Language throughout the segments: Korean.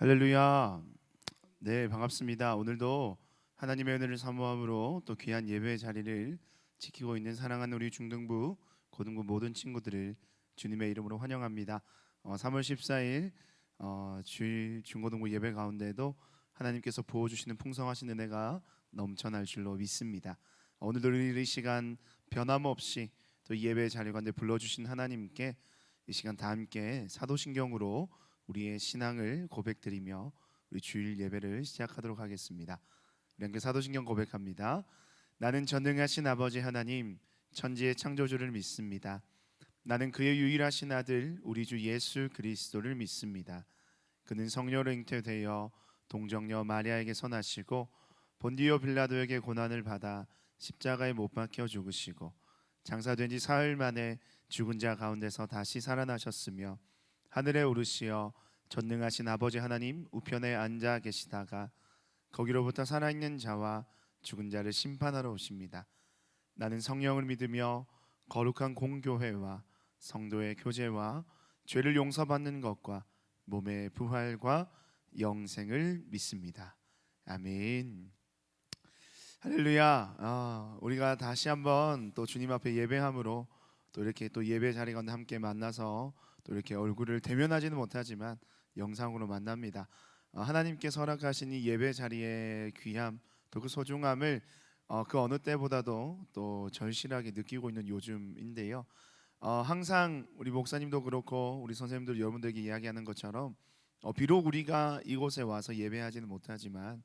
할렐루야. 네, 반갑습니다. 오늘도 하나님의 은혜를 사모함으로 또 귀한 예배의 자리를 지키고 있는 사랑하는 우리 중등부, 고등부 모든 친구들을 주님의 이름으로 환영합니다. 3월 14일 주일 중고등부 예배 가운데도 하나님께서 부어주시는 풍성하신 은혜가 넘쳐날 줄로 믿습니다. 오늘도 이 시간 변함없이 또 예배의 자리 가운데 불러주신 하나님께 이 시간 다 함께 사도신경으로 우리의 신앙을 고백드리며 우리 주일 예배를 시작하도록 하겠습니다. 우리 함께 사도신경 고백합니다. 나는 전능하신 아버지 하나님, 천지의 창조주를 믿습니다. 나는 그의 유일하신 아들 우리 주 예수 그리스도를 믿습니다. 그는 성령으로 잉태되어 동정녀 마리아에게 선하시고 본디오 빌라도에게 고난을 받아 십자가에 못 박혀 죽으시고 장사된 지 사흘 만에 죽은 자 가운데서 다시 살아나셨으며 하늘에 오르시어 전능하신 아버지 하나님 우편에 앉아 계시다가 거기로부터 살아있는 자와 죽은 자를 심판하러 오십니다. 나는 성령을 믿으며 거룩한 공교회와 성도의 교제와 죄를 용서받는 것과 몸의 부활과 영생을 믿습니다. 아멘. 할렐루야. 우리가 다시 한번 또 주님 앞에 예배함으로 또 이렇게 또 예배 자리 가운데 함께 만나서 또 이렇게 얼굴을 대면하지는 못하지만 영상으로 만납니다. 하나님께서 허락하신 이 예배 자리의 귀함 또 그 소중함을 그 어느 때보다도 또 절실하게 느끼고 있는 요즘인데요. 항상 우리 목사님도 그렇고 우리 선생님들 여러분들에게 이야기하는 것처럼 비록 우리가 이곳에 와서 예배하지는 못하지만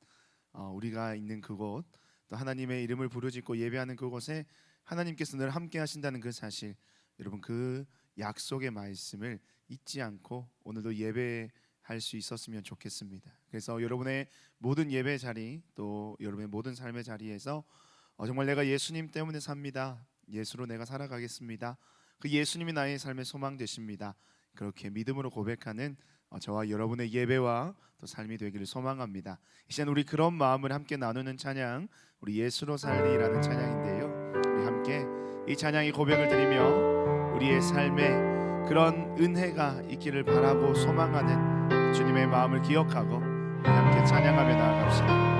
우리가 있는 그곳 또 하나님의 이름을 부르짖고 예배하는 그곳에 하나님께서 늘 함께 하신다는 그 사실, 여러분 그 약속의 말씀을 잊지 않고 오늘도 예배할 수 있었으면 좋겠습니다. 그래서 여러분의 모든 예배 자리 또 여러분의 모든 삶의 자리에서 정말 내가 예수님 때문에 삽니다, 예수로 내가 살아가겠습니다, 그 예수님이 나의 삶의 소망 되십니다, 그렇게 믿음으로 고백하는 저와 여러분의 예배와 또 삶이 되기를 소망합니다. 이 시간 우리 그런 마음을 함께 나누는 찬양, 우리 예수로 살리라는 찬양인데요, 우리 함께 이 찬양의 고백을 드리며 우리의 삶에 그런 은혜가 있기를 바라고 소망하는 주님의 마음을 기억하고 함께 찬양하며 나아갑시다.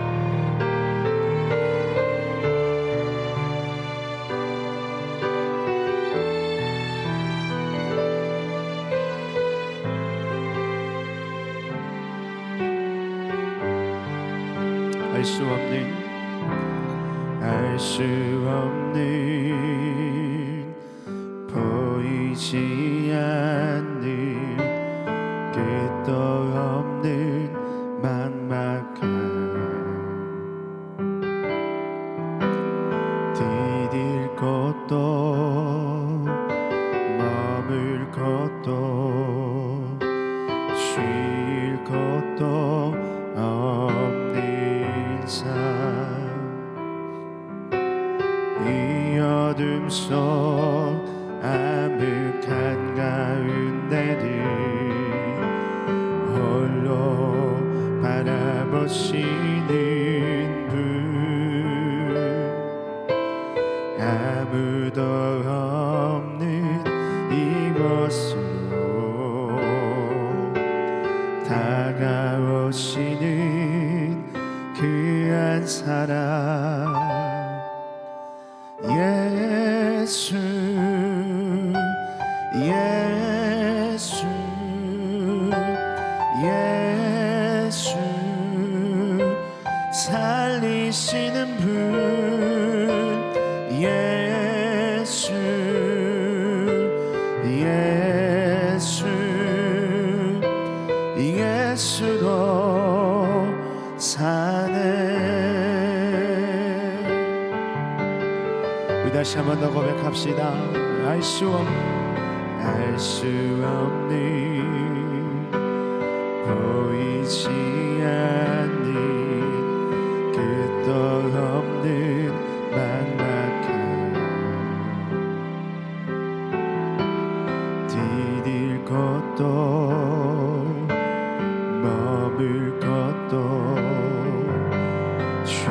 알 수 없는 보이지 않는 끝도 없는 막막함, 디딜 곳도 머물 곳도 쉴 곳도 없는 삶, 이 어둠 속 암흑한 가운데를 홀로 바라보시는 분, 아무도 없는 이곳으로 다가오시는 그 한 사람, 예수 예수 예수 살리시는 분, 예수 예수 예수로 사네. 다시 한 번 더 고백합시다. 알 수 없는 보이지 않는 끝도 없는 막막함, 디딜 곳도 머물 곳도 쉴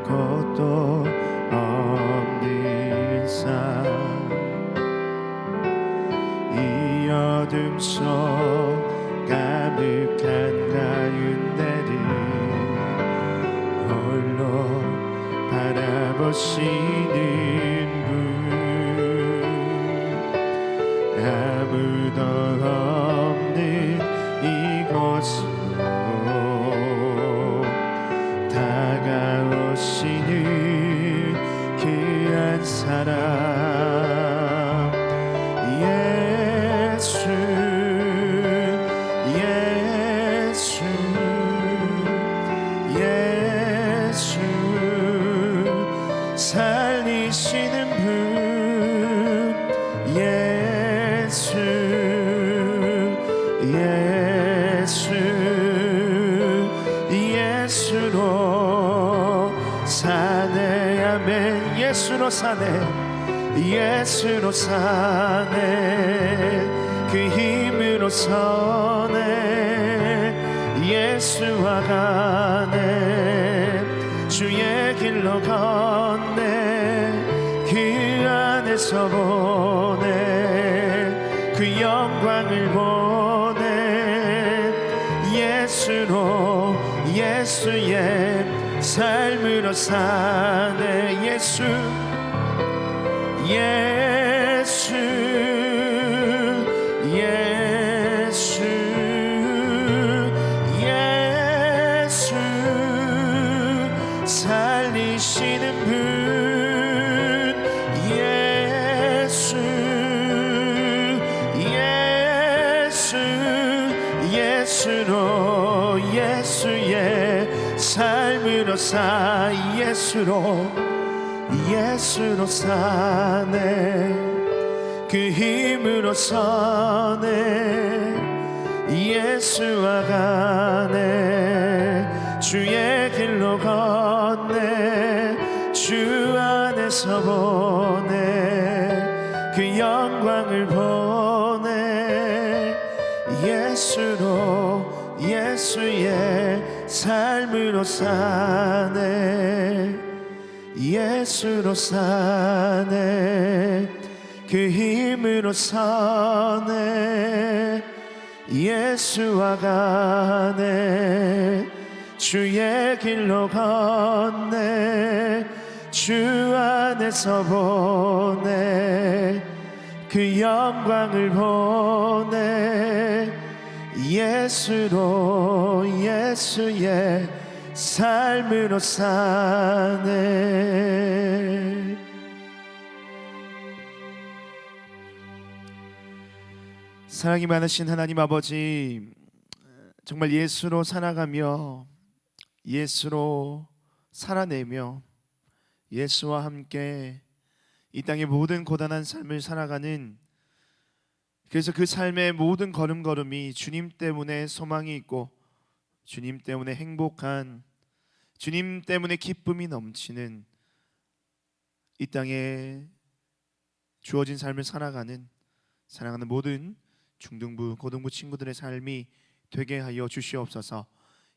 곳도 없는 삶, 이 어둠 속 가득한 가운데를 홀로 바라보시는 분, 아무도 없는 이곳으로 다가오시는 귀한 사람, 예수, 예수, 예수, 살리시는 분, 예수, 예수, 예수로 사네. 아멘. 예수로 사네. 예수로 사네. 그 힘으로 서네. 예수와 가네. 주의 길로 걷네. 그 안에서 보네. 그 영광을 보네. 예수로 예수의 삶으로 사네. 예수, 예수, 예수, 예수, 살리시는 분, 예수, 예수, 예수로 예수의 삶으로 사. 예수로 예수로 사네. 그 힘으로 서네. 예수와 가네. 주의 길로 걷네. 주 안에서 보네. 그 영광을 보네. 예수로 예수의 삶으로 사네. 예수로 사네. 그 힘으로 사네. 예수와 가네. 주의 길로 걷네. 주 안에서 보네. 그 영광을 보네. 예수로 예수의 삶으로 사네. 사랑이 많으신 하나님 아버지, 정말 예수로 살아가며 예수로 살아내며 예수와 함께 이 땅의 모든 고단한 삶을 살아가는, 그래서 그 삶의 모든 걸음걸음이 주님 때문에 소망이 있고 주님 때문에 행복한, 주님 때문에 기쁨이 넘치는 이 땅에 주어진 삶을 살아가는 사랑하는 모든 중등부, 고등부 친구들의 삶이 되게 하여 주시옵소서.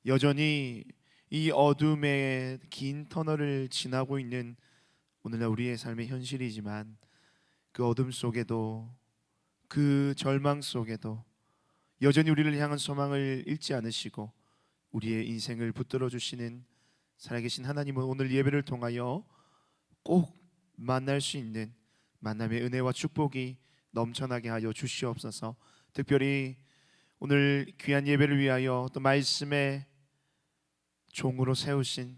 여전히 이 어둠의 긴 터널을 지나고 있는 오늘날 우리의 삶의 현실이지만 그 어둠 속에도, 그 절망 속에도 여전히 우리를 향한 소망을 잃지 않으시고 우리의 인생을 붙들어 주시는 살아계신 하나님은 오늘 예배를 통하여 꼭 만날 수 있는 만남의 은혜와 축복이 넘쳐나게 하여 주시옵소서. 특별히 오늘 귀한 예배를 위하여 또 말씀의 종으로 세우신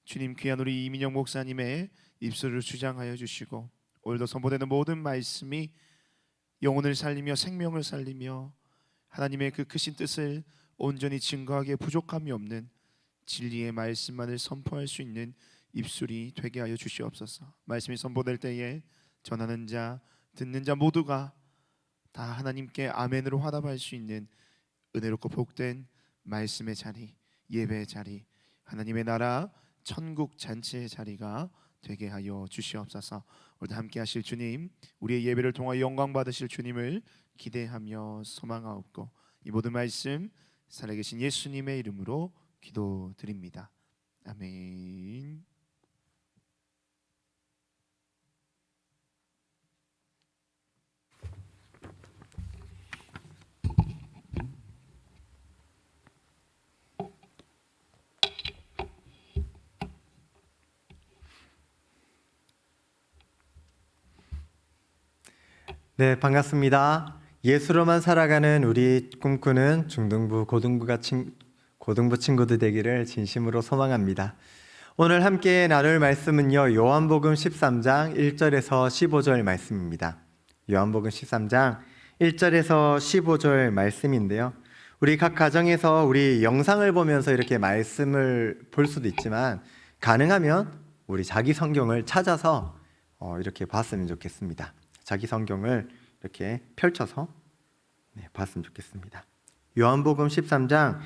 주님 귀한 우리 이민영 목사님의 입술을 주장하여 주시고, 오늘도 선포되는 모든 말씀이 영혼을 살리며 생명을 살리며 하나님의 그 크신 뜻을 온전히 증거하기에 부족함이 없는 진리의 말씀만을 선포할 수 있는 입술이 되게 하여 주시옵소서. 말씀이 선포될 때에 전하는 자, 듣는 자 모두가 다 하나님께 아멘으로 화답할 수 있는 은혜롭고 복된 말씀의 자리, 예배의 자리, 하나님의 나라 천국 잔치의 자리가 되게 하여 주시옵소서. 오늘도 함께 하실 주님, 우리의 예배를 통하여 영광 받으실 주님을 기대하며 소망하옵고 이 모든 말씀 살아계신 예수님의 이름으로 기도드립니다. 아멘. 네, 반갑습니다. 예수로만 살아가는 우리 꿈꾸는 중등부, 고등부 친구들 되기를 진심으로 소망합니다. 오늘 함께 나눌 말씀은요, 요한복음 13장 1절에서 15절 말씀입니다. 요한복음 13장 1절에서 15절 말씀인데요. 우리 각 가정에서 우리 영상을 보면서 이렇게 말씀을 볼 수도 있지만 가능하면 우리 자기 성경을 찾아서 이렇게 봤으면 좋겠습니다. 자기 성경을 이렇게 펼쳐서 봤으면 좋겠습니다. 요한복음 13장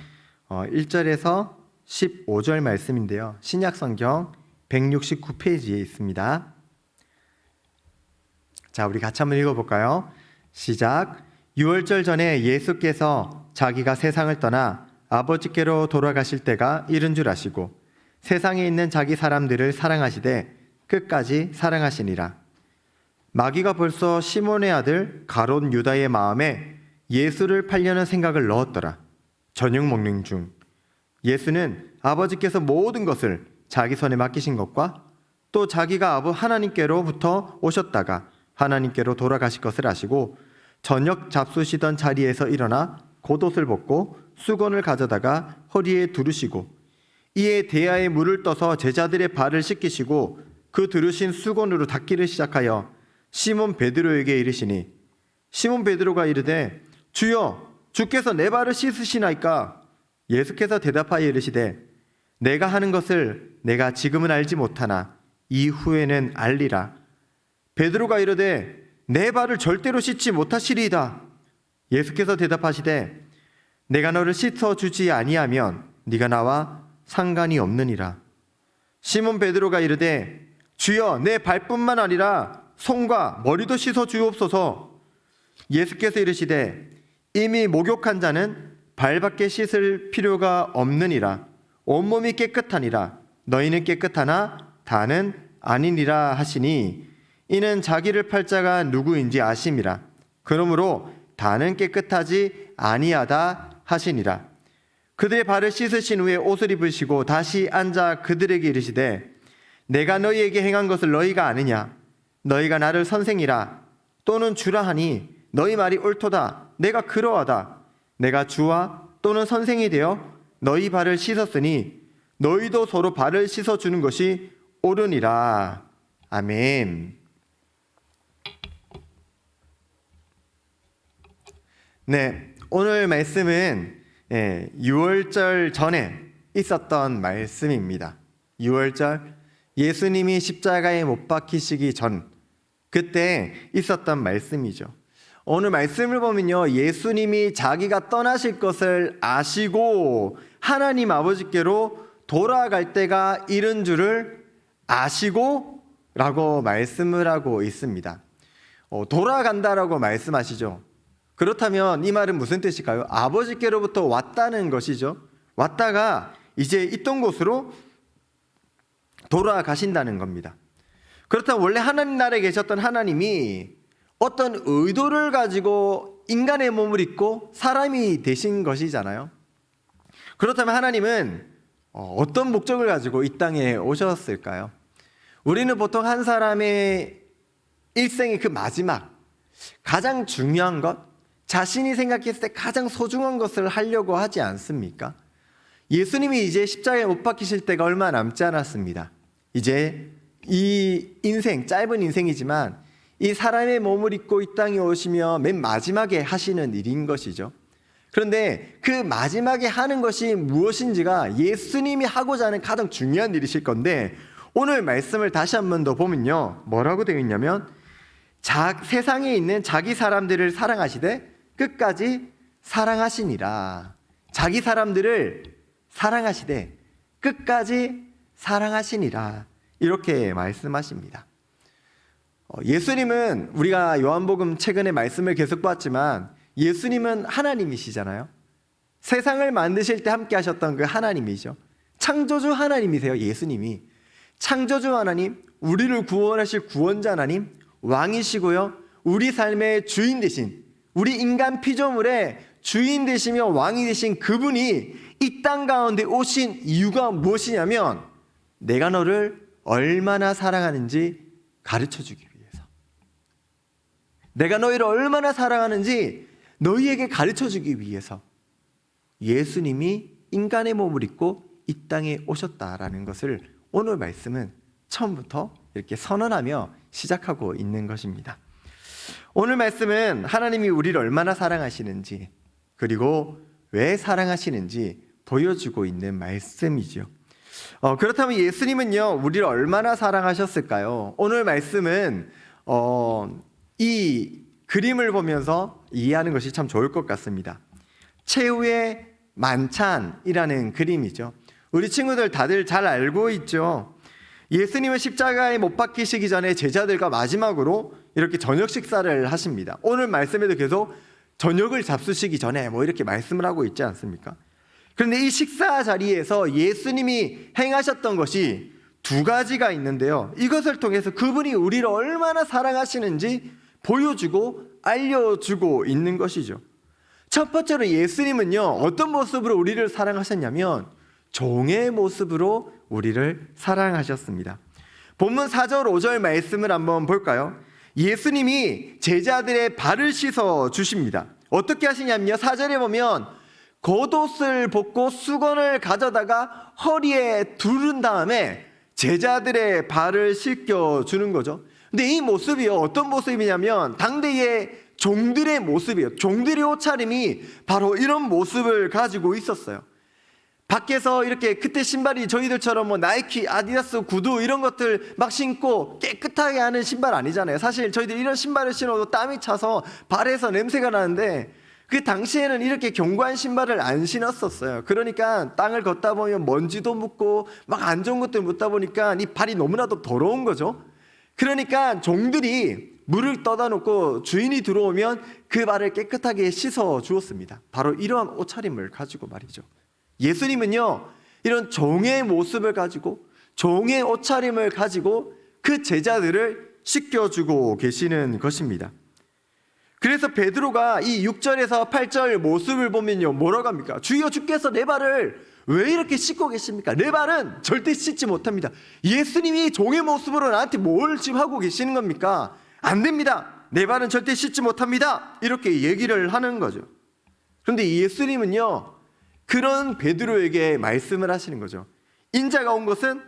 1절에서 15절 말씀인데요. 신약 성경 169페이지에 있습니다. 자, 우리 같이 한번 읽어볼까요? 시작. 유월절 전에 예수께서 자기가 세상을 떠나 아버지께로 돌아가실 때가 이른 줄 아시고 세상에 있는 자기 사람들을 사랑하시되 끝까지 사랑하시니라. 마귀가 벌써 시몬의 아들 가롯 유다의 마음에 예수를 팔려는 생각을 넣었더라. 저녁 먹는 중 예수는 아버지께서 모든 것을 자기 손에 맡기신 것과 또 자기가 하나님께로부터 오셨다가 하나님께로 돌아가실 것을 아시고 저녁 잡수시던 자리에서 일어나 겉옷을 벗고 수건을 가져다가 허리에 두르시고 이에 대야에 물을 떠서 제자들의 발을 씻기시고 그 두르신 수건으로 닦기를 시작하여 시몬 베드로에게 이르시니 시몬 베드로가 이르되 주여 주께서 내 발을 씻으시나이까? 예수께서 대답하여 이르시되 내가 하는 것을 내가 지금은 알지 못하나 이후에는 알리라. 베드로가 이르되 내 발을 절대로 씻지 못하시리이다. 예수께서 대답하시되 내가 너를 씻어주지 아니하면 네가 나와 상관이 없느니라. 시몬 베드로가 이르되 주여 내 발뿐만 아니라 손과 머리도 씻어 주옵소서. 예수께서 이르시되 이미 목욕한 자는 발밖에 씻을 필요가 없느니라. 온몸이 깨끗하니라. 너희는 깨끗하나 다는 아니니라 하시니 이는 자기를 팔 자가 누구인지 아심이라. 그러므로 다는 깨끗하지 아니하다 하시니라. 그들의 발을 씻으신 후에 옷을 입으시고 다시 앉아 그들에게 이르시되 내가 너희에게 행한 것을 너희가 아느냐? 너희가 나를 선생이라 또는 주라 하니 너희 말이 옳도다. 내가 그러하다. 내가 주와 또는 선생이 되어 너희 발을 씻었으니 너희도 서로 발을 씻어주는 것이 옳으니라. 아멘. 네, 오늘 말씀은 유월절 전에 있었던 말씀입니다. 유월절 예수님이 십자가에 못 박히시기 전 그때 있었던 말씀이죠. 오늘 말씀을 보면요, 예수님이 자기가 떠나실 것을 아시고 하나님 아버지께로 돌아갈 때가 이른 줄을 아시고 라고 말씀을 하고 있습니다. 돌아간다라고 말씀하시죠. 그렇다면 이 말은 무슨 뜻일까요? 아버지께로부터 왔다는 것이죠. 왔다가 이제 있던 곳으로 돌아가신다는 겁니다. 그렇다면 원래 하나님 나라에 계셨던 하나님이 어떤 의도를 가지고 인간의 몸을 입고 사람이 되신 것이잖아요. 그렇다면 하나님은 어떤 목적을 가지고 이 땅에 오셨을까요? 우리는 보통 한 사람의 일생의 그 마지막 가장 중요한 것, 자신이 생각했을 때 가장 소중한 것을 하려고 하지 않습니까? 예수님이 이제 십자가에 못 박히실 때가 얼마 남지 않았습니다. 이제 이 인생, 짧은 인생이지만 이 사람의 몸을 입고 이 땅에 오시며 맨 마지막에 하시는 일인 것이죠. 그런데 그 마지막에 하는 것이 무엇인지가 예수님이 하고자 하는 가장 중요한 일이실 건데 오늘 말씀을 다시 한 번 더 보면요, 뭐라고 되어 있냐면 세상에 있는 자기 사람들을 사랑하시되 끝까지 사랑하시니라. 자기 사람들을 사랑하시되 끝까지 사랑하시니라. 이렇게 말씀하십니다. 예수님은 우리가 요한복음 최근에 말씀을 계속 봤지만 예수님은 하나님이시잖아요. 세상을 만드실 때 함께 하셨던 그 하나님이죠. 창조주 하나님이세요. 예수님이 창조주 하나님, 우리를 구원하실 구원자 하나님, 왕이시고요, 우리 삶의 주인 되신, 우리 인간 피조물의 주인 되시며 왕이 되신 그분이 이 땅 가운데 오신 이유가 무엇이냐면 내가 너를 얼마나 사랑하는지 가르쳐 주기 위해서, 내가 너희를 얼마나 사랑하는지 너희에게 가르쳐주기 위해서 예수님이 인간의 몸을 입고 이 땅에 오셨다라는 것을 오늘 말씀은 처음부터 이렇게 선언하며 시작하고 있는 것입니다. 오늘 말씀은 하나님이 우리를 얼마나 사랑하시는지, 그리고 왜 사랑하시는지 보여주고 있는 말씀이죠. 그렇다면 예수님은요, 우리를 얼마나 사랑하셨을까요? 오늘 말씀은 이 그림을 보면서 이해하는 것이 참 좋을 것 같습니다. 최후의 만찬이라는 그림이죠. 우리 친구들 다들 잘 알고 있죠. 예수님은 십자가에 못 박히시기 전에 제자들과 마지막으로 이렇게 저녁 식사를 하십니다. 오늘 말씀에도 계속 저녁을 잡수시기 전에 이렇게 말씀을 하고 있지 않습니까? 그런데 이 식사 자리에서 예수님이 행하셨던 것이 두 가지가 있는데요. 이것을 통해서 그분이 우리를 얼마나 사랑하시는지 보여주고 알려주고 있는 것이죠. 첫 번째로 예수님은요, 어떤 모습으로 우리를 사랑하셨냐면 종의 모습으로 우리를 사랑하셨습니다. 본문 4절 5절 말씀을 한번 볼까요? 예수님이 제자들의 발을 씻어 주십니다. 어떻게 하시냐면요, 4절에 보면 겉옷을 벗고 수건을 가져다가 허리에 두른 다음에 제자들의 발을 씻겨 주는 거죠. 근데 이 모습이요, 어떤 모습이냐면 당대의 종들의 모습이에요. 종들의 옷차림이 바로 이런 모습을 가지고 있었어요. 밖에서 이렇게 그때 신발이 저희들처럼 나이키, 아디다스, 구두 이런 것들 막 신고 깨끗하게 하는 신발 아니잖아요. 사실 저희들 이런 신발을 신어도 땀이 차서 발에서 냄새가 나는데 그 당시에는 이렇게 견고한 신발을 안 신었었어요. 그러니까 땅을 걷다 보면 먼지도 묻고 막 안 좋은 것들 묻다 보니까 이 발이 너무나도 더러운 거죠. 그러니까 종들이 물을 떠다 놓고 주인이 들어오면 그 발을 깨끗하게 씻어 주었습니다. 바로 이러한 옷차림을 가지고 말이죠. 예수님은요, 이런 종의 모습을 가지고 종의 옷차림을 가지고 그 제자들을 씻겨주고 계시는 것입니다. 그래서 베드로가 이 6절에서 8절 모습을 보면요, 뭐라고 합니까? 주여, 주께서 내 발을 왜 이렇게 씻고 계십니까? 내 발은 절대 씻지 못합니다. 예수님이 종의 모습으로 나한테 뭘 지금 하고 계시는 겁니까? 안 됩니다. 내 발은 절대 씻지 못합니다. 이렇게 얘기를 하는 거죠. 그런데 예수님은요, 그런 베드로에게 말씀을 하시는 거죠. 인자가 온 것은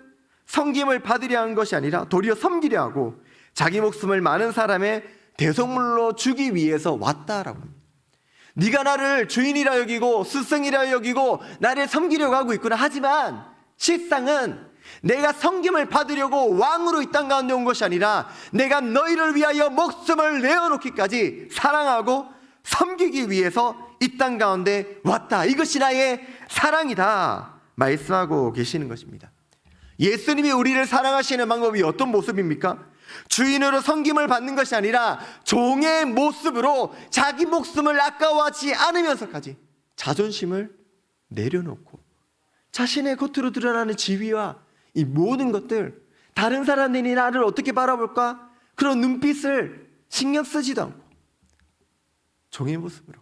섬김을 받으려 한 것이 아니라 도리어 섬기려 하고 자기 목숨을 많은 사람의 대속물로 주기 위해서 왔다라고 합니다. 네가 나를 주인이라 여기고 스승이라 여기고 나를 섬기려고 하고 있구나. 하지만 실상은 내가 섬김을 받으려고 왕으로 이 땅 가운데 온 것이 아니라 내가 너희를 위하여 목숨을 내어놓기까지 사랑하고 섬기기 위해서 이 땅 가운데 왔다. 이것이 나의 사랑이다 말씀하고 계시는 것입니다. 예수님이 우리를 사랑하시는 방법이 어떤 모습입니까? 주인으로 섬김을 받는 것이 아니라 종의 모습으로 자기 목숨을 아까워하지 않으면서까지 자존심을 내려놓고 자신의 겉으로 드러나는 지위와 이 모든 것들, 다른 사람들이 나를 어떻게 바라볼까? 그런 눈빛을 신경 쓰지도 않고 종의 모습으로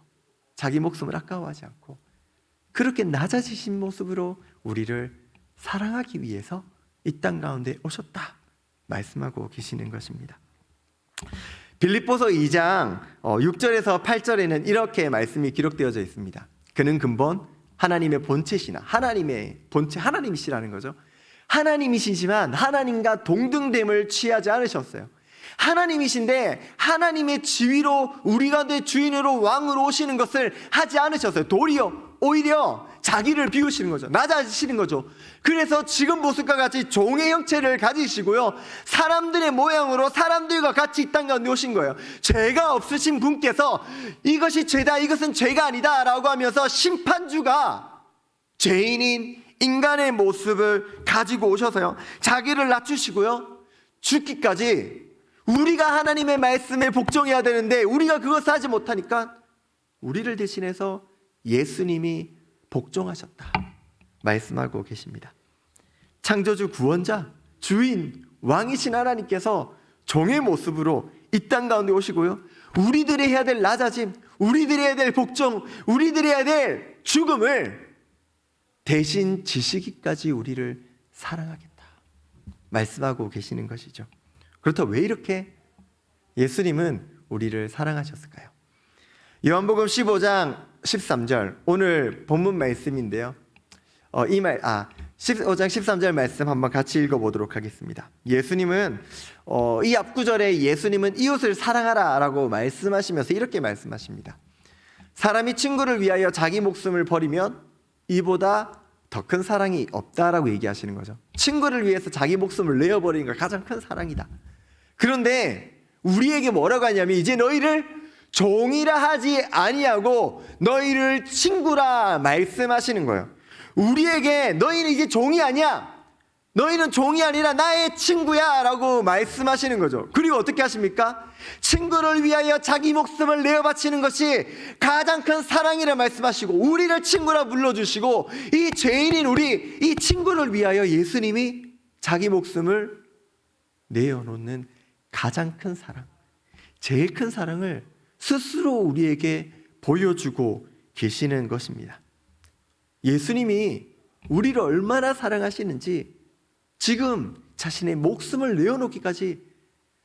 자기 목숨을 아까워하지 않고 그렇게 낮아지신 모습으로 우리를 사랑하기 위해서 이 땅 가운데 오셨다 말씀하고 계시는 것입니다. 빌립보서 2장 6절에서 8절에는 이렇게 말씀이 기록되어져 있습니다. 그는 근본 하나님의 본체시나 하나님의 본체, 하나님이시라는 거죠. 하나님이시지만 하나님과 동등됨을 취하지 않으셨어요. 하나님이신데 하나님의 지위로 우리 가운데 주인으로 왕으로 오시는 것을 하지 않으셨어요. 오히려 자기를 비우시는 거죠. 낮아지시는 거죠. 그래서 지금 모습과 같이 종의 형체를 가지시고요, 사람들의 모양으로 사람들과 같이 이 땅 가운데 오신 거예요. 죄가 없으신 분께서 이것이 죄다, 이것은 죄가 아니다 라고 하면서 심판주가 죄인인 인간의 모습을 가지고 오셔서요, 자기를 낮추시고요, 죽기까지 우리가 하나님의 말씀에 복종해야 되는데 우리가 그것을 하지 못하니까 우리를 대신해서 예수님이 복종하셨다 말씀하고 계십니다. 창조주, 구원자, 주인, 왕이신 하나님께서 종의 모습으로 이 땅 가운데 오시고요, 우리들이 해야 될 낮아짐, 우리들이 해야 될 복종, 우리들이 해야 될 죽음을 대신 지시기까지 우리를 사랑하겠다 말씀하고 계시는 것이죠. 그렇다고 왜 이렇게 예수님은 우리를 사랑하셨을까요? 요한복음 15장 13절 오늘 본문 말씀인데요. 15장 13절 말씀 한번 같이 읽어보도록 하겠습니다. 예수님은 이 앞구절에 예수님은 이웃을 사랑하라 라고 말씀하시면서 이렇게 말씀하십니다. 사람이 친구를 위하여 자기 목숨을 버리면 이보다 더 큰 사랑이 없다라고 얘기하시는 거죠. 친구를 위해서 자기 목숨을 내어버리는 게 가장 큰 사랑이다. 그런데 우리에게 뭐라고 하냐면 이제 너희를 종이라 하지 아니하고 너희를 친구라 말씀하시는 거예요. 우리에게 너희는 이제 종이 아니야, 너희는 종이 아니라 나의 친구야 라고 말씀하시는 거죠. 그리고 어떻게 하십니까? 친구를 위하여 자기 목숨을 내어 바치는 것이 가장 큰 사랑이라 말씀하시고 우리를 친구라 불러주시고 이 죄인인 우리 이 친구를 위하여 예수님이 자기 목숨을 내어놓는 가장 큰 사랑, 제일 큰 사랑을 스스로 우리에게 보여주고 계시는 것입니다. 예수님이 우리를 얼마나 사랑하시는지 지금 자신의 목숨을 내어놓기까지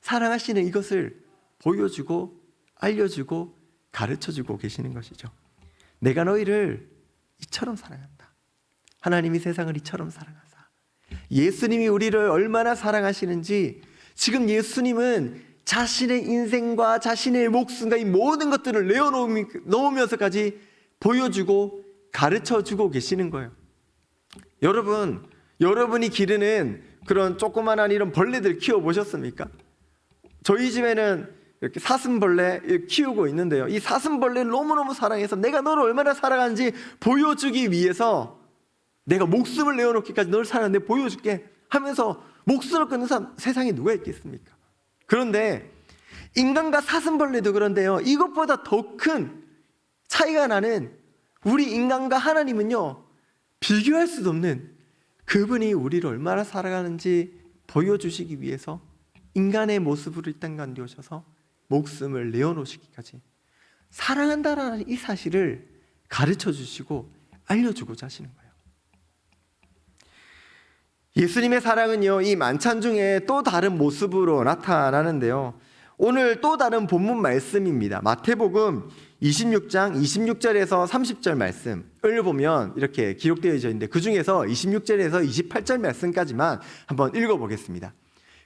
사랑하시는 이것을 보여주고 알려주고 가르쳐주고 계시는 것이죠. 내가 너희를 이처럼 사랑한다. 하나님이 세상을 이처럼 사랑하사. 예수님이 우리를 얼마나 사랑하시는지 지금 예수님은 자신의 인생과 자신의 목숨과 이 모든 것들을 내어놓으면서까지 보여주고 가르쳐주고 계시는 거예요. 여러분이 기르는 그런 조그만한 이런 벌레들 키워보셨습니까? 저희 집에는 이렇게 사슴벌레 키우고 있는데요. 이 사슴벌레를 너무너무 사랑해서 내가 너를 얼마나 사랑하는지 보여주기 위해서 내가 목숨을 내어놓기까지 너를 사랑하는데 보여줄게 하면서 목숨을 끊는 사람 세상에 누가 있겠습니까? 그런데 인간과 사슴벌레도 그런데요. 이것보다 더 큰 차이가 나는 우리 인간과 하나님은요. 비교할 수도 없는 그분이 우리를 얼마나 사랑하는지 보여주시기 위해서 인간의 모습으로 이 땅 가운데 오셔서 목숨을 내어놓으시기까지 사랑한다라는 이 사실을 가르쳐 주시고 알려주고자 하시는 거예요. 예수님의 사랑은요, 이 만찬 중에 또 다른 모습으로 나타나는데요. 오늘 또 다른 본문 말씀입니다. 마태복음 26장 26절에서 30절 말씀을 보면 이렇게 기록되어 있는데 그 중에서 26절에서 28절 말씀까지만 한번 읽어보겠습니다.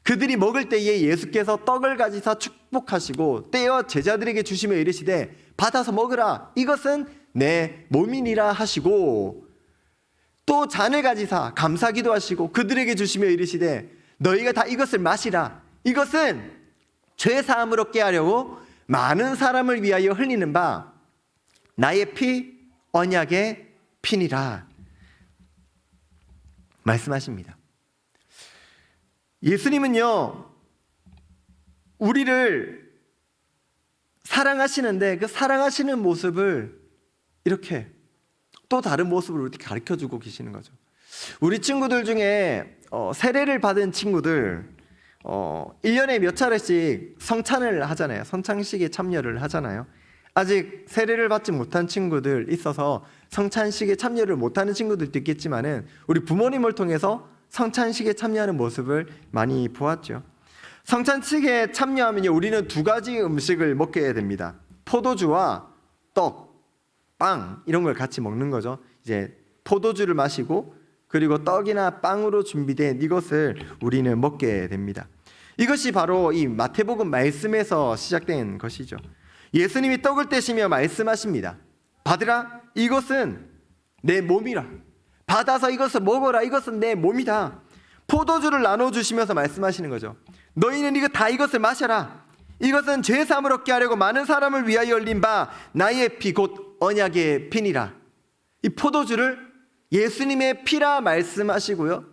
그들이 먹을 때에 예수께서 떡을 가지사 축복하시고 떼어 제자들에게 주시며 이르시되 받아서 먹으라 이것은 내 몸이니라 하시고 또 잔을 가지사 감사기도 하시고 그들에게 주시며 이르시되 너희가 다 이것을 마시라 이것은 죄 사함을 얻게 하려고 많은 사람을 위하여 흘리는 바 나의 피 언약의 피니라 말씀하십니다. 예수님은요 우리를 사랑하시는데 그 사랑하시는 모습을 이렇게 또 다른 모습으로 이렇게 가르쳐주고 계시는 거죠. 우리 친구들 중에 세례를 받은 친구들 1년에 몇 차례씩 성찬을 하잖아요. 성찬식에 참여를 하잖아요. 아직 세례를 받지 못한 친구들 있어서 성찬식에 참여를 못하는 친구들도 있겠지만은 우리 부모님을 통해서 성찬식에 참여하는 모습을 많이 보았죠. 성찬식에 참여하면요 우리는 두 가지 음식을 먹게 됩니다. 포도주와 떡, 빵 이런 걸 같이 먹는 거죠. 이제 포도주를 마시고 그리고 떡이나 빵으로 준비된 이것을 우리는 먹게 됩니다. 이것이 바로 이 마태복음 말씀에서 시작된 것이죠. 예수님이 떡을 떼시며 말씀하십니다. 받으라 이것은 내 몸이라. 받아서 이것을 먹어라 이것은 내 몸이다. 포도주를 나눠주시면서 말씀하시는 거죠. 너희는 이것을 마셔라. 이것은 죄 사함을 얻게 하려고 많은 사람을 위하여 흘린 바 나의 피 곧 언약의 피니라. 이 포도주를 예수님의 피라 말씀하시고요.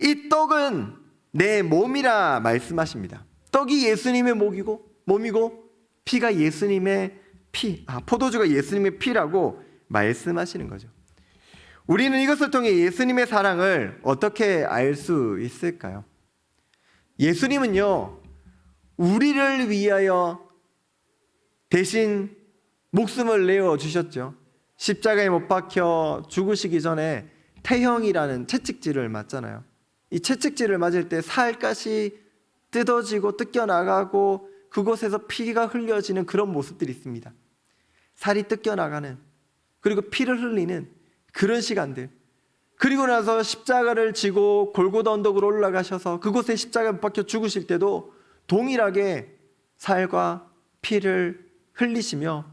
이 떡은 내 몸이라 말씀하십니다. 떡이 예수님의 몸이고 피가 예수님의 피, 포도주가 예수님의 피라고 말씀하시는 거죠. 우리는 이것을 통해 예수님의 사랑을 어떻게 알 수 있을까요? 예수님은요 우리를 위하여 대신 목숨을 내어 주셨죠. 십자가에 못 박혀 죽으시기 전에 태형이라는 채찍질을 맞잖아요. 이 채찍질을 맞을 때 살갗이 뜯어지고 뜯겨나가고 그곳에서 피가 흘려지는 그런 모습들이 있습니다. 살이 뜯겨나가는, 그리고 피를 흘리는 그런 시간들. 그리고 나서 십자가를 지고 골고다 언덕으로 올라가셔서 그곳에 십자가에 못 박혀 죽으실 때도 동일하게 살과 피를 흘리시며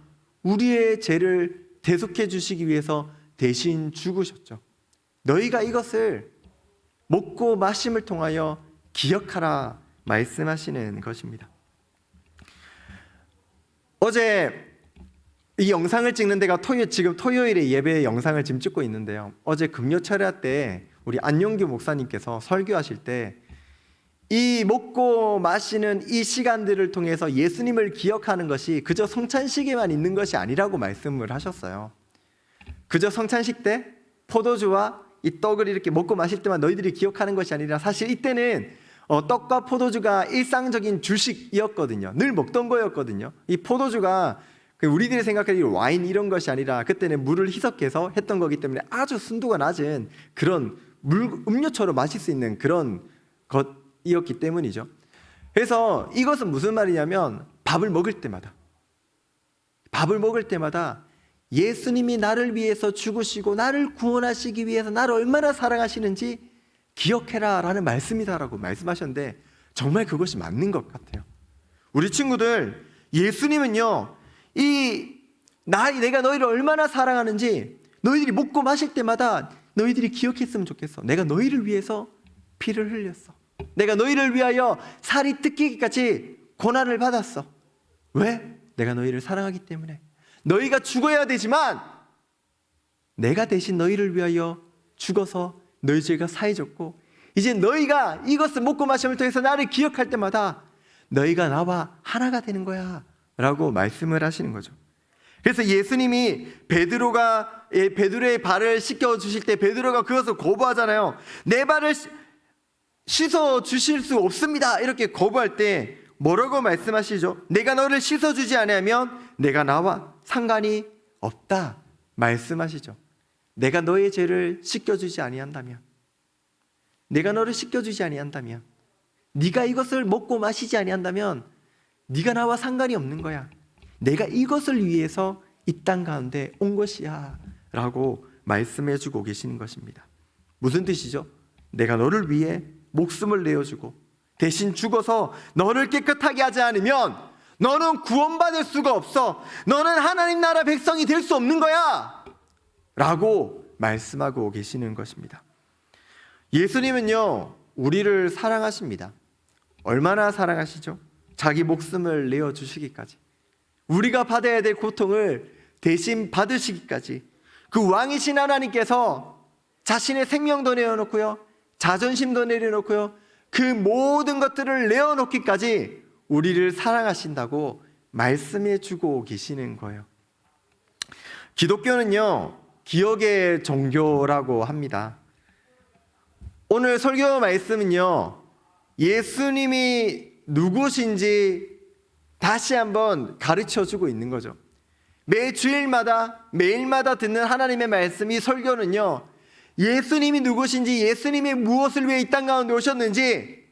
우리의 죄를 대속해 주시기 위해서 대신 죽으셨죠. 너희가 이것을 먹고 마심을 통하여 기억하라 말씀하시는 것입니다. 어제 이 영상을 찍는 데가 지금 토요일에 예배 영상을 지금 찍고 있는데요. 어제 금요철야 때 우리 안용규 목사님께서 설교하실 때 이 먹고 마시는 이 시간들을 통해서 예수님을 기억하는 것이 그저 성찬식에만 있는 것이 아니라고 말씀을 하셨어요. 그저 성찬식 때 포도주와 이 떡을 이렇게 먹고 마실 때만 너희들이 기억하는 것이 아니라 사실 이때는 떡과 포도주가 일상적인 주식이었거든요. 늘 먹던 거였거든요. 이 포도주가 우리들이 생각하는 와인 이런 것이 아니라 그때는 물을 희석해서 했던 거기 때문에 아주 순도가 낮은 그런 음료처럼 마실 수 있는 그런 것이었기 때문이죠. 그래서 이것은 무슨 말이냐면 밥을 먹을 때마다 예수님이 나를 위해서 죽으시고 나를 구원하시기 위해서 나를 얼마나 사랑하시는지 기억해라 라는 말씀이다라고 말씀하셨는데 정말 그것이 맞는 것 같아요. 우리 친구들, 예수님은요 내가 너희를 얼마나 사랑하는지 너희들이 먹고 마실 때마다 너희들이 기억했으면 좋겠어. 내가 너희를 위해서 피를 흘렸어. 내가 너희를 위하여 살이 뜯기기까지 고난을 받았어. 왜? 내가 너희를 사랑하기 때문에. 너희가 죽어야 되지만 내가 대신 너희를 위하여 죽어서 너희 죄가 사해졌고 이제 너희가 이것을 먹고 마심을 통해서 나를 기억할 때마다 너희가 나와 하나가 되는 거야 라고 말씀을 하시는 거죠. 그래서 예수님이 베드로의 발을 씻겨 주실 때 베드로가 그것을 거부하잖아요. 내 발을 씻어 주실 수 없습니다 이렇게 거부할 때 뭐라고 말씀하시죠? 내가 너를 씻어 주지 않으면 내가 나와 상관이 없다 말씀하시죠. 내가 너의 죄를 씻겨주지 아니한다면, 내가 너를 씻겨주지 아니한다면, 네가 이것을 먹고 마시지 아니한다면 네가 나와 상관이 없는 거야. 내가 이것을 위해서 이 땅 가운데 온 것이야 라고 말씀해주고 계시는 것입니다. 무슨 뜻이죠? 내가 너를 위해 목숨을 내어주고 대신 죽어서 너를 깨끗하게 하지 않으면 너는 구원받을 수가 없어. 너는 하나님 나라 백성이 될 수 없는 거야 라고 말씀하고 계시는 것입니다. 예수님은요 우리를 사랑하십니다. 얼마나 사랑하시죠? 자기 목숨을 내어주시기까지, 우리가 받아야 될 고통을 대신 받으시기까지, 그 왕이신 하나님께서 자신의 생명도 내어놓고요, 자존심도 내려놓고요, 그 모든 것들을 내어놓기까지 우리를 사랑하신다고 말씀해 주고 계시는 거예요. 기독교는요 기억의 종교라고 합니다. 오늘 설교 말씀은요 예수님이 누구신지 다시 한번 가르쳐 주고 있는 거죠. 매 주일마다 매일마다 듣는 하나님의 말씀, 이 설교는요 예수님이 누구신지, 예수님이 무엇을 위해 이 땅 가운데 오셨는지,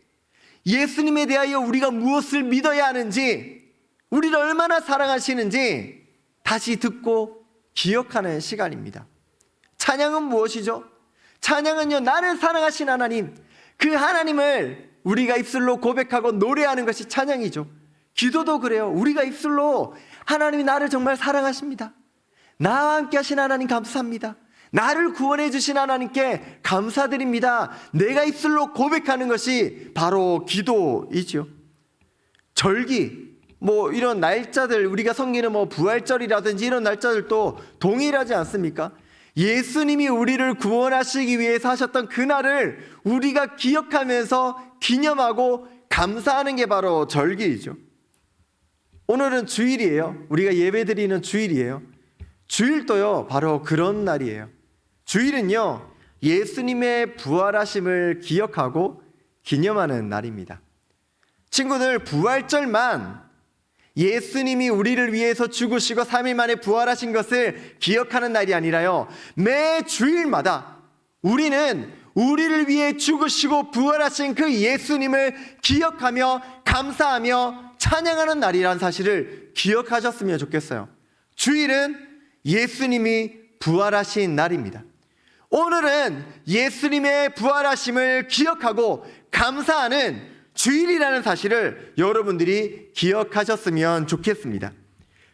예수님에 대하여 우리가 무엇을 믿어야 하는지, 우리를 얼마나 사랑하시는지 다시 듣고 기억하는 시간입니다. 찬양은 무엇이죠? 찬양은요 나를 사랑하신 하나님, 그 하나님을 우리가 입술로 고백하고 노래하는 것이 찬양이죠. 기도도 그래요. 우리가 입술로 하나님이 나를 정말 사랑하십니다, 나와 함께 하신 하나님 감사합니다, 나를 구원해 주신 하나님께 감사드립니다, 내가 입술로 고백하는 것이 바로 기도이죠. 절기, 이런 날짜들, 우리가 섬기는 부활절이라든지 이런 날짜들도 동일하지 않습니까? 예수님이 우리를 구원하시기 위해서 하셨던 그날을 우리가 기억하면서 기념하고 감사하는 게 바로 절기이죠. 오늘은 주일이에요. 우리가 예배드리는 주일이에요. 주일도요 바로 그런 날이에요. 주일은요 예수님의 부활하심을 기억하고 기념하는 날입니다. 친구들, 부활절만 예수님이 우리를 위해서 죽으시고 3일 만에 부활하신 것을 기억하는 날이 아니라요, 매 주일마다 우리는 우리를 위해 죽으시고 부활하신 그 예수님을 기억하며 감사하며 찬양하는 날이라는 사실을 기억하셨으면 좋겠어요. 주일은 예수님이 부활하신 날입니다. 오늘은 예수님의 부활하심을 기억하고 감사하는 주일이라는 사실을 여러분들이 기억하셨으면 좋겠습니다.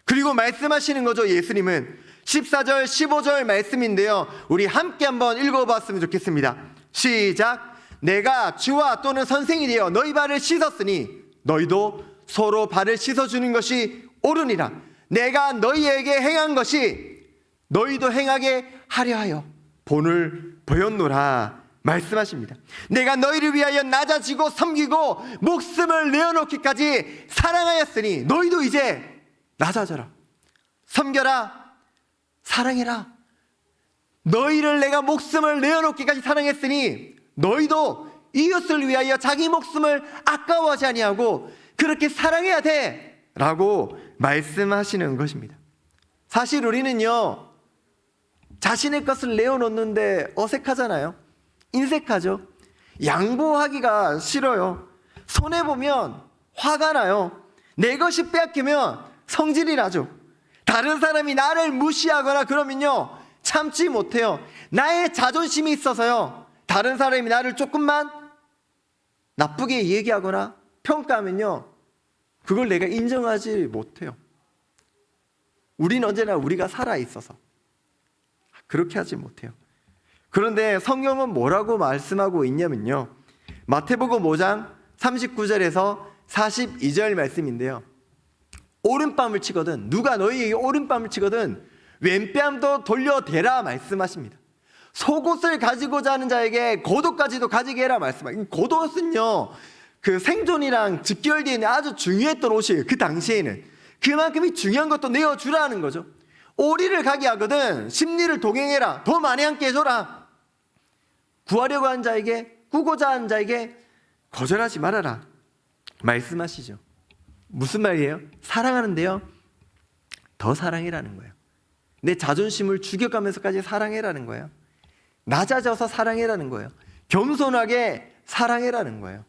그리고 말씀하시는 거죠. 예수님은 14절 15절 말씀인데요, 우리 함께 한번 읽어봤으면 좋겠습니다. 시작. 내가 주와 또는 선생이 되어 너희 발을 씻었으니 너희도 서로 발을 씻어주는 것이 옳으니라. 내가 너희에게 행한 것이 너희도 행하게 하려 하여 본을 보였노라 말씀하십니다. 내가 너희를 위하여 낮아지고 섬기고 목숨을 내어놓기까지 사랑하였으니 너희도 이제 낮아져라, 섬겨라, 사랑해라. 너희를 내가 목숨을 내어놓기까지 사랑했으니 너희도 이웃을 위하여 자기 목숨을 아까워하지 아니하고 그렇게 사랑해야 돼 라고 말씀하시는 것입니다. 사실 우리는요, 자신의 것을 내어놓는데 어색하잖아요. 인색하죠. 양보하기가 싫어요. 손해보면 화가 나요. 내 것이 빼앗기면 성질이 나죠. 다른 사람이 나를 무시하거나 그러면요, 참지 못해요. 나의 자존심이 있어서요, 다른 사람이 나를 조금만 나쁘게 얘기하거나 평가하면요, 그걸 내가 인정하지 못해요. 우린 언제나 우리가 살아있어서 그렇게 하지 못해요. 그런데 성경은 뭐라고 말씀하고 있냐면요, 마태복음 5장 39절에서 42절 말씀인데요, 오른뺨을 치거든, 누가 너희에게 오른뺨을 치거든 왼뺨도 돌려대라 말씀하십니다. 속옷을 가지고자 하는 자에게 겉옷까지도 가지게 해라 말씀하십니다. 겉옷은요, 그 생존이랑 직결되어 있는 아주 중요했던 옷이에요. 그 당시에는 그만큼이 중요한 것도 내어주라는 거죠. 오리를 가게 하거든 십리를 동행해라, 더 많이 함께 해줘라. 구하려고 하는 자에게, 꾸고자 하는 자에게 거절하지 말아라 말씀하시죠. 무슨 말이에요? 사랑하는데요, 더 사랑해라는 거예요. 내 자존심을 죽여가면서까지 사랑해라는 거예요. 낮아져서 사랑해라는 거예요. 겸손하게 사랑해라는 거예요.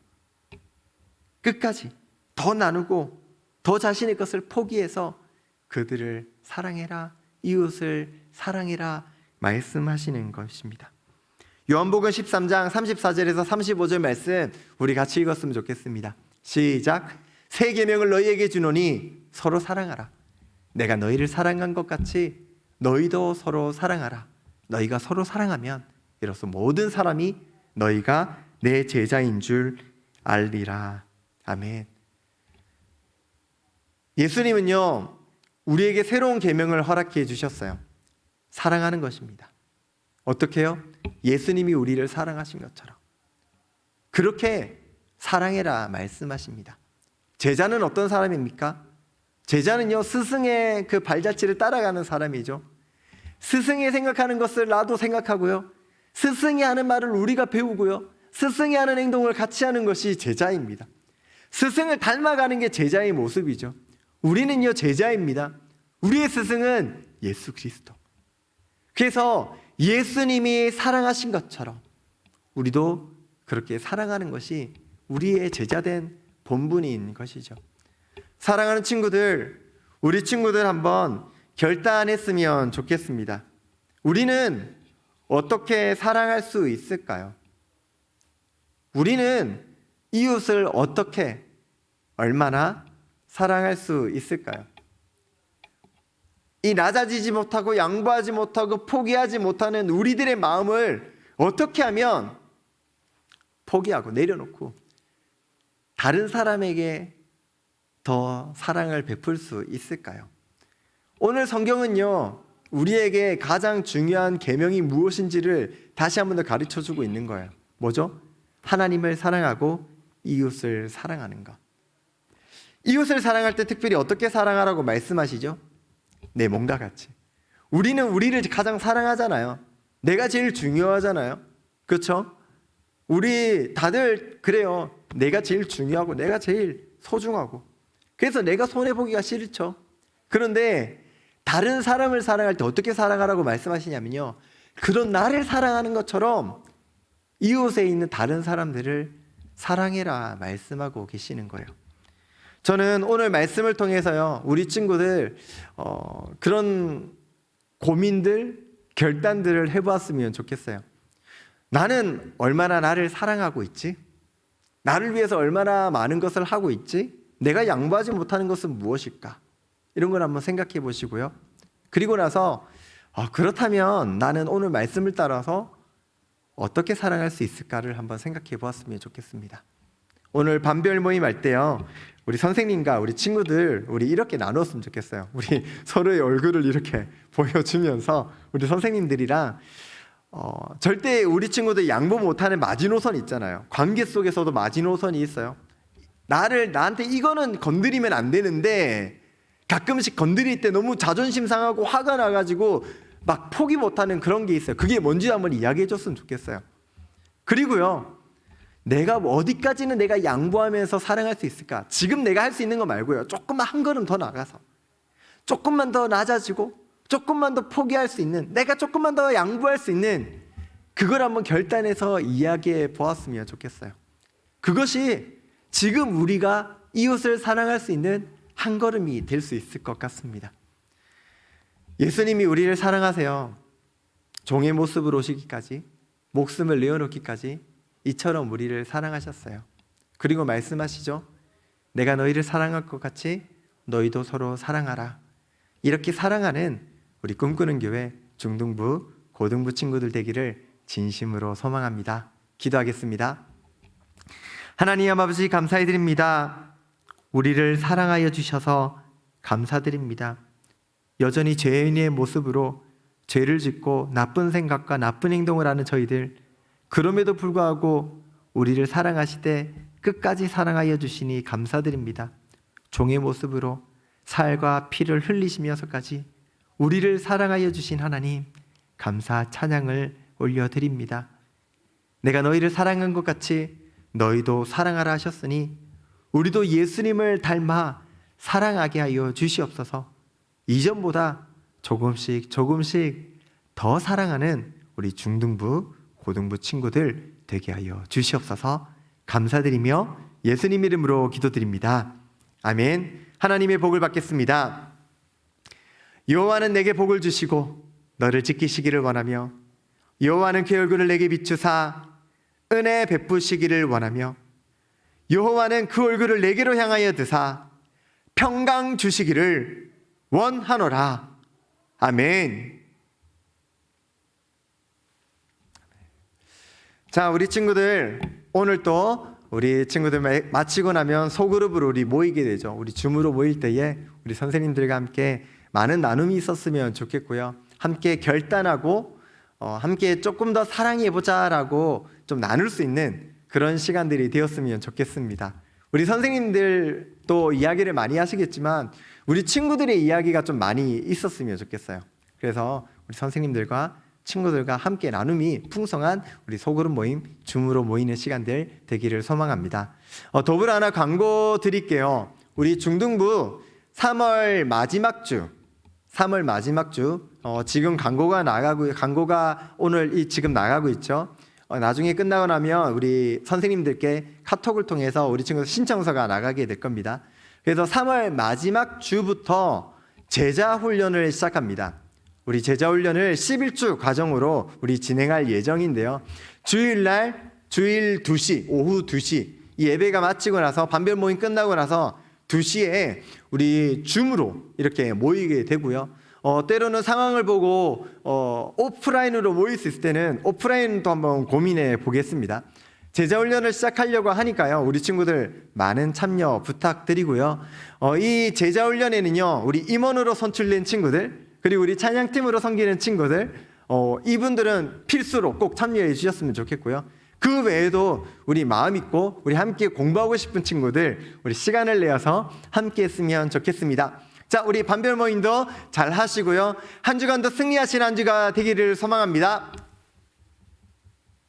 끝까지 더 나누고 더 자신의 것을 포기해서 그들을 사랑해라, 이웃을 사랑해라 말씀하시는 것입니다. 요한복음 13장 34절에서 35절 말씀 우리 같이 읽었으면 좋겠습니다. 시작. 새 계명을 너희에게 주노니 서로 사랑하라. 내가 너희를 사랑한 것 같이 너희도 서로 사랑하라. 너희가 서로 사랑하면 이로써 모든 사람이 너희가 내 제자인 줄 알리라. 아멘. 예수님은요, 우리에게 새로운 계명을 허락해 주셨어요. 사랑하는 것입니다. 어떻게 해요? 예수님이 우리를 사랑하신 것처럼 그렇게 사랑해라 말씀하십니다. 제자는 어떤 사람입니까? 제자는요, 스승의 그 발자취를 따라가는 사람이죠. 스승이 생각하는 것을 나도 생각하고요, 스승이 하는 말을 우리가 배우고요, 스승이 하는 행동을 같이 하는 것이 제자입니다. 스승을 닮아가는 게 제자의 모습이죠. 우리는요, 제자입니다. 우리의 스승은 예수 그리스도. 그래서 예수님이 사랑하신 것처럼 우리도 그렇게 사랑하는 것이 우리의 제자된 본분인 것이죠. 사랑하는 친구들, 우리 친구들 한번 결단했으면 좋겠습니다. 우리는 어떻게 사랑할 수 있을까요? 우리는 이웃을 어떻게, 얼마나 사랑할 수 있을까요? 이 낮아지지 못하고 양보하지 못하고 포기하지 못하는 우리들의 마음을 어떻게 하면 포기하고 내려놓고 다른 사람에게 더 사랑을 베풀 수 있을까요? 오늘 성경은요, 우리에게 가장 중요한 계명이 무엇인지를 다시 한 번 더 가르쳐주고 있는 거예요. 뭐죠? 하나님을 사랑하고 이웃을 사랑하는 것. 이웃을 사랑할 때 특별히 어떻게 사랑하라고 말씀하시죠? 내 몸과 같이. 우리는 우리를 가장 사랑하잖아요. 내가 제일 중요하잖아요. 그렇죠? 우리 다들 그래요. 내가 제일 중요하고 내가 제일 소중하고, 그래서 내가 손해보기가 싫죠. 그런데 다른 사람을 사랑할 때 어떻게 사랑하라고 말씀하시냐면요, 그런 나를 사랑하는 것처럼 이웃에 있는 다른 사람들을 사랑해라 말씀하고 계시는 거예요. 저는 오늘 말씀을 통해서요, 우리 친구들 그런 고민들, 결단들을 해보았으면 좋겠어요. 나는 얼마나 나를 사랑하고 있지? 나를 위해서 얼마나 많은 것을 하고 있지? 내가 양보하지 못하는 것은 무엇일까? 이런 걸 한번 생각해 보시고요. 그리고 나서 그렇다면 나는 오늘 말씀을 따라서 어떻게 사랑할 수 있을까를 한번 생각해 보았으면 좋겠습니다. 오늘 반별 모임 할 때요, 우리 선생님과 우리 친구들 우리 이렇게 나눴으면 좋겠어요. 우리 서로의 얼굴을 이렇게 보여주면서 우리 선생님들이랑 절대 우리 친구들 양보 못하는 마지노선 있잖아요. 관계 속에서도 마지노선이 있어요. 나한테 이거는 건드리면 안 되는데 가끔씩 건드릴 때 너무 자존심 상하고 화가 나가지고 막 포기 못하는 그런 게 있어요. 그게 뭔지 한번 이야기해 줬으면 좋겠어요. 그리고요, 내가 어디까지는 내가 양보하면서 사랑할 수 있을까? 지금 내가 할 수 있는 거 말고요, 조금만 한 걸음 더 나가서 조금만 더 낮아지고 조금만 더 포기할 수 있는, 내가 조금만 더 양보할 수 있는 그걸 한번 결단해서 이야기해 보았으면 좋겠어요. 그것이 지금 우리가 이웃을 사랑할 수 있는 한 걸음이 될 수 있을 것 같습니다. 예수님이 우리를 사랑하세요. 종의 모습으로 오시기까지, 목숨을 내어놓기까지 이처럼 우리를 사랑하셨어요. 그리고 말씀하시죠. 내가 너희를 사랑할 것 같이 너희도 서로 사랑하라. 이렇게 사랑하는 우리 꿈꾸는 교회 중등부, 고등부 친구들 되기를 진심으로 소망합니다. 기도하겠습니다. 하나님 아버지, 감사드립니다. 우리를 사랑하여 주셔서 감사드립니다. 여전히 죄인의 모습으로 죄를 짓고 나쁜 생각과 나쁜 행동을 하는 저희들, 그럼에도 불구하고 우리를 사랑하시되 끝까지 사랑하여 주시니 감사드립니다. 종의 모습으로 살과 피를 흘리시면서까지 우리를 사랑하여 주신 하나님, 감사 찬양을 올려드립니다. 내가 너희를 사랑한 것 같이 너희도 사랑하라 하셨으니 우리도 예수님을 닮아 사랑하게 하여 주시옵소서. 이전보다 조금씩 더 사랑하는 우리 중등부, 고등부 친구들 되게 하여 주시옵소서. 감사드리며 예수님 이름으로 기도드립니다. 아멘. 하나님의 복을 받겠습니다. 여호와는 내게 복을 주시고 너를 지키시기를 원하며, 여호와는 그 얼굴을 내게 비추사 은혜 베푸시기를 원하며, 여호와는 그 얼굴을 내게로 향하여 드사 평강 주시기를 원하노라. 아멘. 자, 우리 친구들, 오늘 또 우리 친구들 마치고 나면 소그룹으로 우리 모이게 되죠. 우리 줌으로 모일 때에 우리 선생님들과 함께 많은 나눔이 있었으면 좋겠고요. 함께 결단하고 함께 조금 더 사랑해보자라고 좀 나눌 수 있는 그런 시간들이 되었으면 좋겠습니다. 우리 선생님들도 이야기를 많이 하시겠지만 우리 친구들의 이야기가 좀 많이 있었으면 좋겠어요. 그래서 우리 선생님들과 친구들과 함께 나눔이 풍성한 우리 소그룹 모임, 줌으로 모이는 시간들 되기를 소망합니다. 더불어 하나 광고 드릴게요. 우리 중등부 3월 마지막 주 지금 광고가 오늘 지금 나가고 있죠. 나중에 끝나고 나면 우리 선생님들께 카톡을 통해서 우리 친구들 신청서가 나가게 될 겁니다. 그래서 3월 마지막 주부터 제자 훈련을 시작합니다. 우리 제자 훈련을 11주 과정으로 우리 진행할 예정인데요. 주일날 주일 2시, 오후 2시 이 예배가 마치고 나서 반별 모임 끝나고 나서 2시에 우리 줌으로 이렇게 모이게 되고요. 때로는 상황을 보고 오프라인으로 모일 수 있을 때는 오프라인도 한번 고민해 보겠습니다. 제자훈련을 시작하려고 하니까요, 우리 친구들 많은 참여 부탁드리고요. 이 제자훈련에는요, 우리 임원으로 선출된 친구들, 그리고 우리 찬양팀으로 섬기는 친구들, 이분들은 필수로 꼭 참여해 주셨으면 좋겠고요. 그 외에도 우리 마음 있고 우리 함께 공부하고 싶은 친구들, 우리 시간을 내어서 함께 했으면 좋겠습니다. 자, 우리 반별 모임도 잘 하시고요. 한 주간도 승리하신 한 주가 되기를 소망합니다.